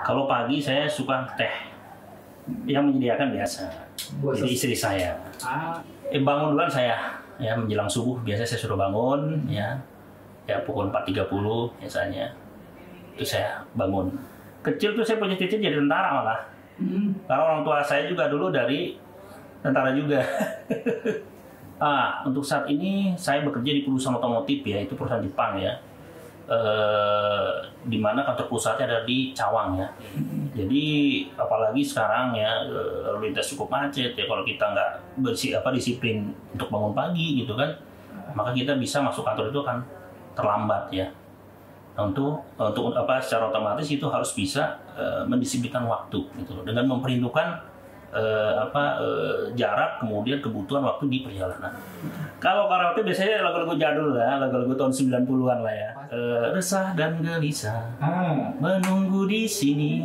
Kalau pagi saya suka teh, yang menyediakan biasa. Jadi istri saya. Bangun duluan saya, ya menjelang subuh biasanya saya sudah bangun, ya pukul 4.30 biasanya. Itu saya bangun. Kecil tuh saya punya cita-cita jadi tentara malah. Karena orang tua saya juga dulu dari tentara juga. Untuk saat ini saya bekerja di perusahaan otomotif ya, itu perusahaan Jepang ya. Di mana kantor pusatnya ada di Cawang ya. Jadi apalagi sekarang ya lalu lintas cukup macet ya, kalau kita nggak disiplin untuk bangun pagi gitu kan, maka kita bisa masuk kantor itu akan terlambat ya. Untuk secara otomatis itu harus bisa mendisiplinkan waktu gitu dengan memperhitungkan jarak, kemudian kebutuhan waktu di perjalanan. Kalau karaoke biasanya lagu-lagu jadul lah, lagu-lagu tahun 90-an lah ya. Resah dan gelisah, menunggu di sini,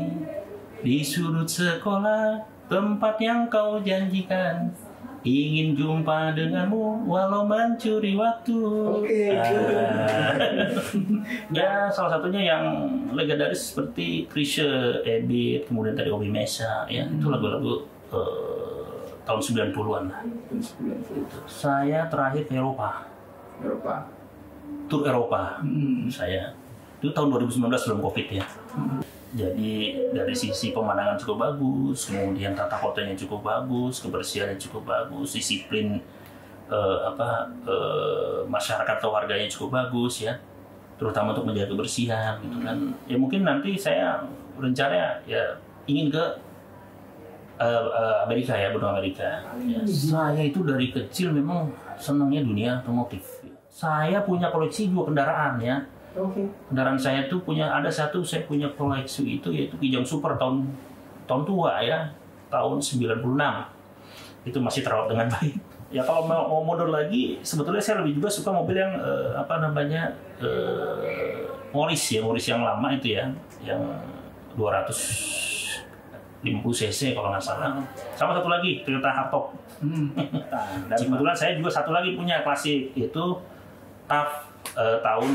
di sudut sekolah, tempat yang kau janjikan. Ingin jumpa denganmu walau mencuri waktu. Ya salah satunya yang legendaris seperti Chrisye, Ebit, kemudian tadi Obi Mesa ya, itu lagu-lagu tahun 90-an lah. Saya terakhir ke Eropa. Tur Eropa. Saya itu tahun 2019 sebelum Covid ya. Jadi dari sisi pemandangan cukup bagus, kemudian tata kotanya cukup bagus, kebersihannya cukup bagus, disiplin masyarakat atau warganya cukup bagus ya, terutama untuk menjaga kebersihan gitu kan. Ya mungkin nanti saya rencananya ya ingin ke Amerika ya, benua Amerika. Ya, saya itu dari kecil memang senangnya dunia otomotif. Saya punya koleksi 2 kendaraan ya. Kendaraan saya tuh saya punya koleksi itu yaitu Kijang Super tahun tua ya, tahun 96. Itu masih terawat dengan baik. Ya kalau mau mundur lagi, sebetulnya saya lebih juga suka mobil yang Morris yang lama itu ya, yang 250 cc kalau nggak salah. Sama satu lagi Toyota Hardtop. Dan kebetulan saya juga satu lagi punya klasik, itu TAF tahun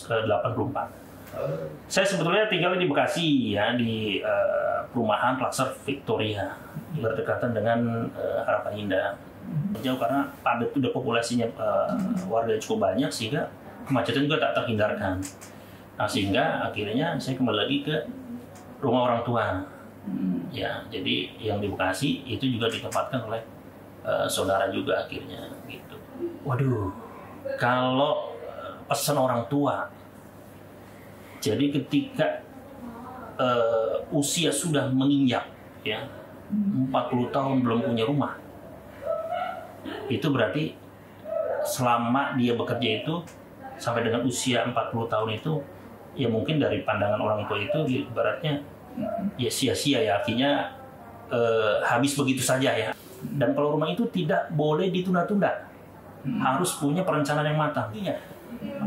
84. Saya sebetulnya tinggal di Bekasi ya, di perumahan Plaza Victoria, berdekatan dengan Harapan Indah. Jauh karena padat, udah populasinya warga cukup banyak sehingga kemacetan juga tak terhindarkan. Nah, sehingga akhirnya saya kembali lagi ke rumah orang tua. Ya, jadi yang di Bekasi itu juga ditempatkan oleh saudara juga akhirnya gitu. Waduh, kalau pesan orang tua, jadi ketika usia sudah menginjak ya 40 tahun belum punya rumah, itu berarti selama dia bekerja itu sampai dengan usia 40 tahun itu ya mungkin dari pandangan orang tua itu ibaratnya ya sia-sia ya, artinya habis begitu saja ya. Dan kalau rumah itu tidak boleh ditunda-tunda, harus punya perencanaan yang matang.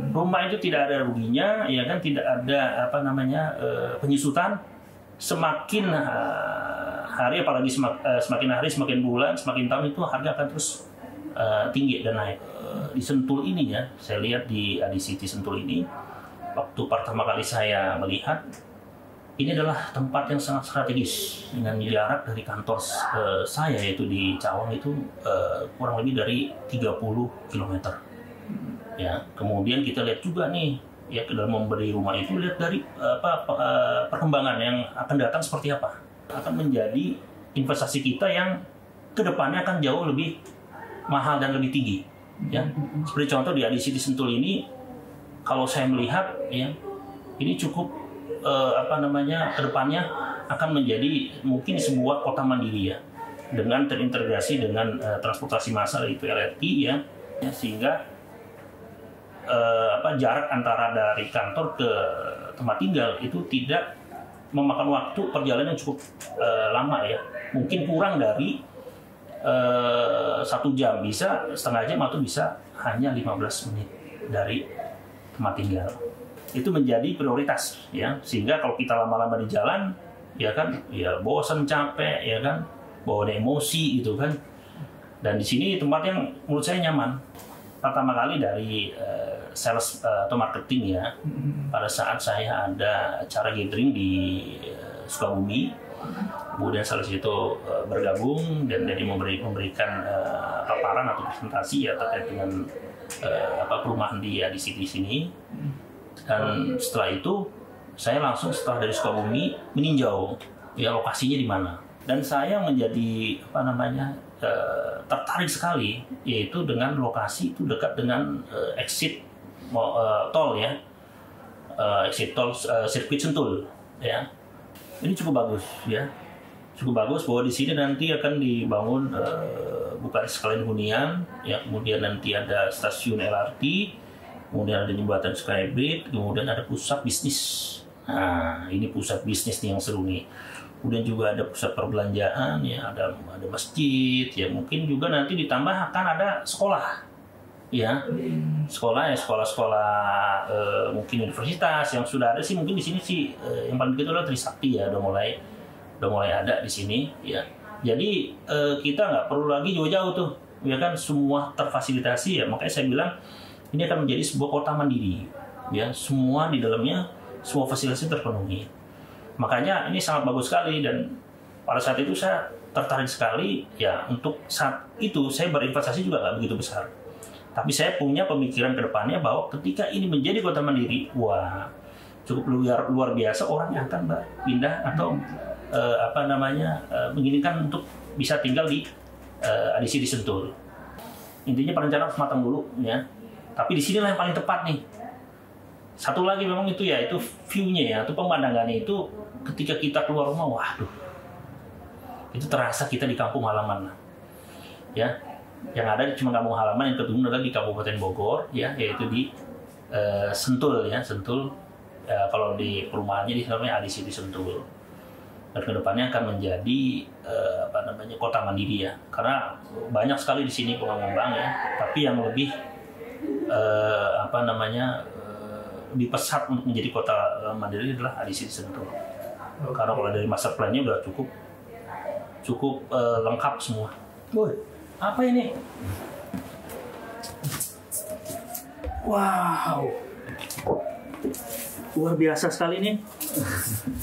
Rumah itu tidak ada ruginya, ya kan, tidak ada penyusutan. Semakin hari, apalagi semakin hari, semakin bulan, semakin tahun itu harga akan terus tinggi dan naik. Di Sentul ini ya, saya lihat di City Sentul ini, waktu pertama kali saya melihat, ini adalah tempat yang sangat strategis dengan jarak dari kantor saya yaitu di Cawang itu kurang lebih dari 30 km. Ya, kemudian kita lihat juga nih ya, dalam memberi rumah itu lihat dari perkembangan yang akan datang seperti apa. Akan menjadi investasi kita yang kedepannya akan jauh lebih mahal dan lebih tinggi. Ya, seperti contoh di City Sentul ini, kalau saya melihat ya, ini cukup kedepannya akan menjadi mungkin sebuah kota mandiri ya, dengan terintegrasi dengan transportasi massal itu LRT ya, sehingga jarak antara dari kantor ke tempat tinggal itu tidak memakan waktu perjalanan yang cukup lama ya, mungkin kurang dari 1 jam, bisa setengah jam atau bisa hanya 15 menit dari tempat tinggal. Itu menjadi prioritas ya, sehingga kalau kita lama-lama di jalan ya kan, ya bosan, capek ya kan, bawa emosi gitu kan. Dan di sini tempat yang menurut saya nyaman. Pertama kali dari sales atau marketing ya, pada saat saya ada acara gathering di Sukabumi. Kemudian salah satu bergabung dan jadi memberikan paparan atau presentasi ya terkait dengan perumahan di City sini. Dan setelah itu saya langsung setelah dari Sukabumi meninjau ya lokasinya di mana. Dan saya menjadi tertarik sekali yaitu dengan lokasi itu dekat dengan exit tol ya. Exit tol sirkuit Sentul ya. Ini cukup bagus ya. Cukup bagus bahwa di sini nanti akan dibangun bukan sekalian hunian ya, kemudian nanti ada stasiun LRT, kemudian ada jembatan Skybridge, kemudian ada pusat bisnis. Nah, ini pusat bisnis nih yang seru nih. Kemudian juga ada pusat perbelanjaan ya, ada masjid ya, mungkin juga nanti ditambah akan ada sekolah. Ya, sekolah mungkin universitas yang sudah ada sih mungkin di sini sih yang paling itu adalah Trisakti ya, udah mulai ada di sini ya. Jadi kita nggak perlu lagi jauh-jauh tuh ya kan, semua terfasilitasi ya. Makanya saya bilang ini akan menjadi sebuah kota mandiri ya, semua di dalamnya semua fasilitas terpenuhi. Makanya ini sangat bagus sekali dan pada saat itu saya tertarik sekali ya. Untuk saat itu saya berinvestasi juga nggak begitu besar. Tapi saya punya pemikiran ke depannya bahwa ketika ini menjadi kota mandiri, wah cukup luar biasa orang yang akan pindah atau menginginkan untuk bisa tinggal di City Sentul. Intinya perencanaan harus matang dulu ya. Tapi di sinilah yang paling tepat nih. Satu lagi memang itu ya, itu view-nya ya, itu pemandangannya itu ketika kita keluar rumah, waduh, itu terasa kita di kampung halaman ya. Yang ada cuma kampung halaman, yang kedua adalah di Kabupaten Bogor ya, yaitu di Sentul ya, Sentul kalau di perumahannya di namanya City Sentul. Dan kedepannya akan menjadi kota mandiri ya, karena banyak sekali di sini pengembang ya, tapi yang lebih lebih pesat untuk menjadi kota mandiri adalah City Sentul. Karena kalau dari master plan-nya udah cukup lengkap semua. Boy. Apa ini? Wow, luar biasa sekali ini.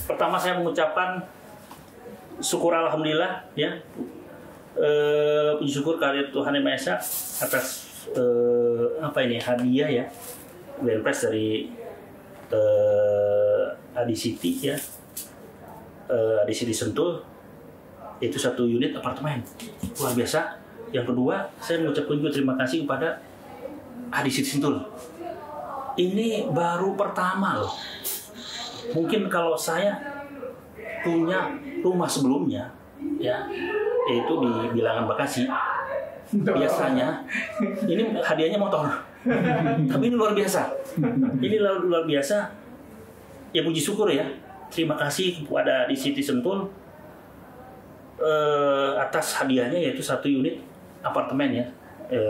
Pertama saya mengucapkan syukur alhamdulillah ya, puji syukur kehadirat Tuhan Yang Maha Esa atas hadiah ya, grand prize dari City ya, City Sentul, itu 1 unit apartemen, luar biasa. Yang kedua, saya mengucapkan juga terima kasih kepada City Sentul. Ini baru pertama loh. Mungkin kalau saya punya rumah sebelumnya, ya, yaitu di Bilangan Bekasi, biasanya ini hadiahnya motor. Tapi ini luar biasa. Ini luar biasa. Ya puji syukur ya. Terima kasih kepada City Sentul atas hadiahnya, yaitu 1 unit apartemen ya,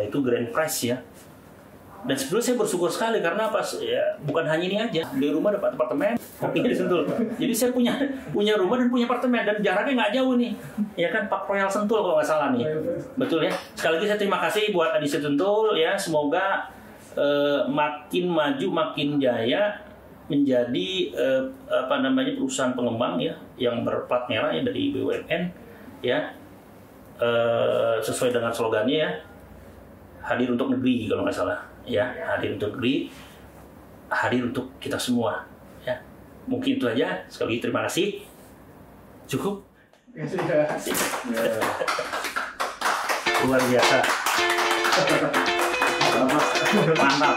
itu grand prize ya. Dan sebelumnya saya bersyukur sekali karena ya, bukan hanya ini aja, di rumah dapat apartemen, tapi di Sentul. Jadi saya punya rumah dan punya apartemen, dan jaraknya nggak jauh nih, ya kan, Park Royal Sentul kalau nggak salah nih, betul ya. Sekali lagi saya terima kasih buat City Sentul ya, semoga makin maju, makin jaya menjadi perusahaan pengembang ya, yang berplat merah ya dari BUMN ya. Sesuai dengan slogannya ya, hadir untuk negeri kalau nggak salah ya, hadir untuk negeri, hadir untuk kita semua ya. Mungkin itu aja. Sekali lagi terima kasih. Cukup. Luar biasa. Mantap.